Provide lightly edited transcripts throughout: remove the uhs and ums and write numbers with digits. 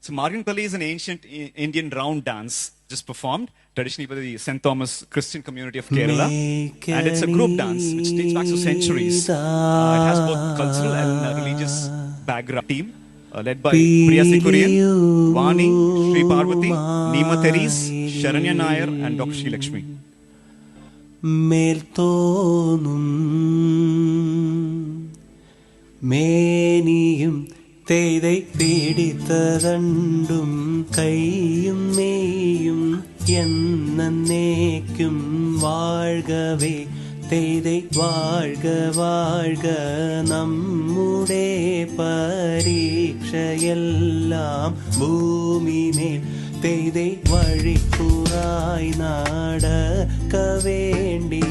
So Margankali is an ancient Indian round dance just performed traditionally by the St. Thomas Christian community of Kerala. And it's a group dance which dates back to centuries. It has both cultural and religious background. Team led by Priya Sikurian, Vani, Sri Parvati, Neema Theres, Sharanya Nair and Dr. Sri Lakshmi. മേൽത്തോന്നും മേനിയും തേதை പീഡിത്തതണ്ടും കൈയും മേയും എന്നേക്കും വാഴ്കവേ തേதை വാഴ്ക വാഴ്ക നമ്മുടെ പരീക്ഷയെല്ലാം ഭൂമിമേൽ തേதை വഴിക്കുറായി നടക്ക വേണ്ടി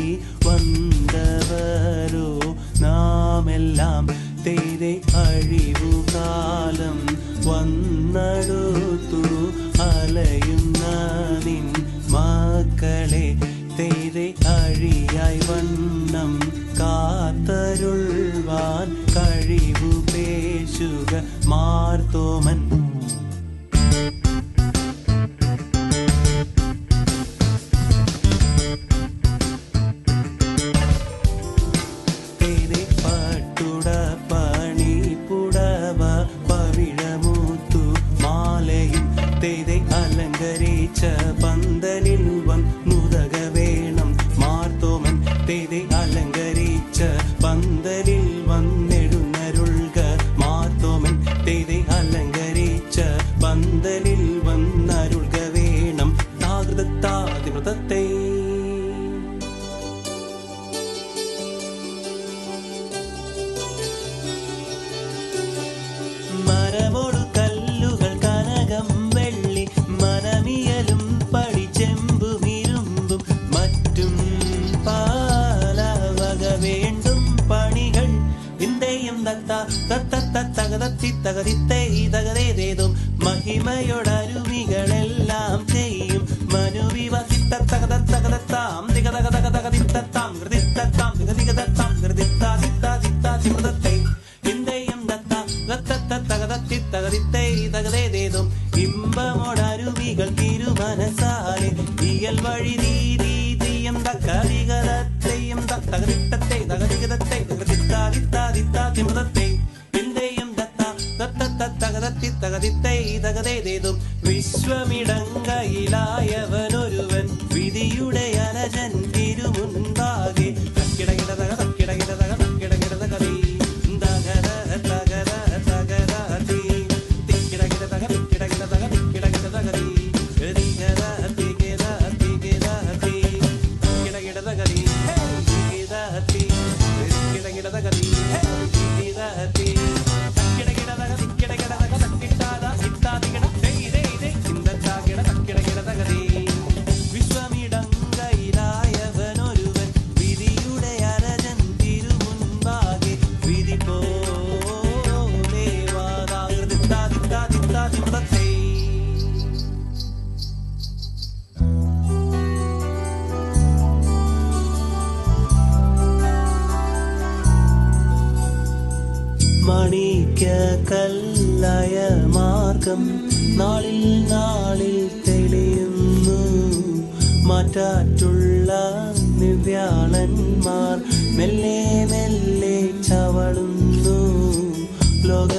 വന്നവരോ നാമെല്ലാം തേதை അഴിവുകാലം വന്നടുത്തു അലയുന്ന നിൻ മക്കളെ തേதை അഴിയായി വണ്ണം കാത്തരുൾവാൻ കഴിവു പേശുക മാർത്തോമൻ. അലങ്കരിച്ച പന്തലിൽ വന്നുതക വേണം മാർത്തോമൻ തേதை അലങ്കരിച്ച പന്തലിൽ വന്നെഴുന്നരുൾക മാർത്തോമൻ തേதை അലങ്കരിച്ച പന്തലിൽ വന്നരുൾക വേണം താകൃതത്താതിവ്രതത്തെ മരമോടു കല്ലുകൾ കനകം വെള്ളി മനമിയലും പടിച്ചെമ്പുമിരുമ്പും മറ്റും പാലവക വേണ്ടും പണികൾ ഇന്ത്യയും തകതത്തി തകതിത്തേ തകതേതേതും മഹിമയോടരുവികളെല്ലാം ചെയ്യും മനുവിവസിത്ത തകതത്താം തികതകതകതകതിത്താം കൃതിത്താം തികതികതത്താം കൃതിത്താതിത്താതിത്താതിമൃതത്തെ ഇന്ത്യയും തകതത്തി തകതിത്തേ തകതേതേതും ഇമ്പമോടരുവികൾ തിരുമനസാലെ ഇയൽ വഴി തീയം തകതികതത്തെയും തകതിത്തത്തെ തകതികതത്തെ തകതിത്താതിത്താതിത്താതിമൃതത്തെ ഇന്ത്യയും തകതത്തി തകതിത്തേ തകതേതേതും വിശ്വമിടങ്കയിലായവനൊരുവൻ വിധിയുടെ അനജൻ തിരുമുൻപാകെ തക്കിടകിടതക തക്കിടകിടതക തക്കിടകിടതകതീ വിശ്വമിടങ്കയിലായവനൊരുവൻ വിധിയുടെ അരജൻ തിരുമുൻപാകെ വിധി പോലെ വാദാകൃതിത്താതിത്താതിത്താതിമൃതത്തെ മണിക്ക കല്ലായ മാർഗം നാളിൽ നാളിൽ തെളിയുന്നു മാറ്റാറ്റുള്ള നിവ്യാളന്മാർ മെല്ലെ മെല്ലെ ചവളുന്നു ലോക